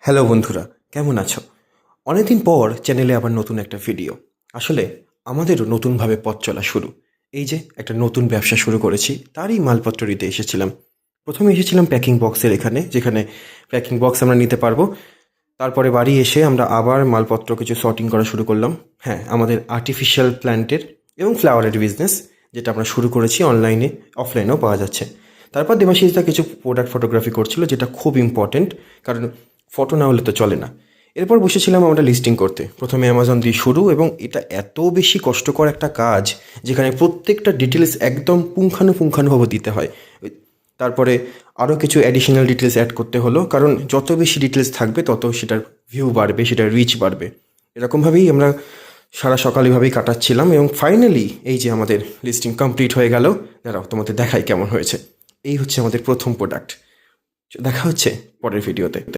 Hello বন্ধুরা, কেমন আছো? অনেকদিন পর চ্যানেলে আবার নতুন একটা ভিডিও। আসলে আমাদেরও নতুনভাবে পথ চলা শুরু। এই যে একটা নতুন ব্যবসা শুরু করেছি, তারই মালপত্র নিতে এসেছিলাম। প্রথমে এসেছিলাম প্যাকিং বক্সের এখানে, যেখানে প্যাকিং বক্স আমরা নিতে পারবো। তারপরে বাড়ি এসে আমরা আবার মালপত্র কিছু সর্টিং করা শুরু করলাম। হ্যাঁ, আমাদের আর্টিফিশিয়াল প্ল্যান্টের এবং ফ্লাওয়ারের বিজনেস, যেটা আমরা শুরু করেছি অনলাইনে, অফলাইনেও পাওয়া যাচ্ছে। তারপর দেবাশিসদা কিছু প্রোডাক্ট ফটোগ্রাফি করছিল, যেটা খুব ইম্পর্টেন্ট, কারণ ফটো না হলে তো চলে না। এরপর বসেছিলাম আমরা লিস্টিং করতে। প্রথমে অ্যামাজন দিয়ে শুরু, এবং এটা এত বেশি কষ্টকর একটা কাজ, যেখানে প্রত্যেকটা ডিটেলস একদম পুঙ্খানুপুঙ্খানুভাবে দিতে হয়। তারপরে আরও কিছু অ্যাডিশনাল ডিটেলস অ্যাড করতে হলো, কারণ যত বেশি ডিটেলস থাকবে তত সেটার ভিউ বাড়বে, সেটার রিচ বাড়বে। এরকমভাবেই আমরা সারা সকাল এভাবেই কাটাচ্ছিলাম, এবং ফাইনালি এই যে আমাদের লিস্টিং কমপ্লিট হয়ে গেল। দাঁড়াও, তোমাদের দেখাই কেমন হয়েছে। এই হচ্ছে আমাদের প্রথম প্রোডাক্ট। দেখা হচ্ছে পরের ভিডিওতে।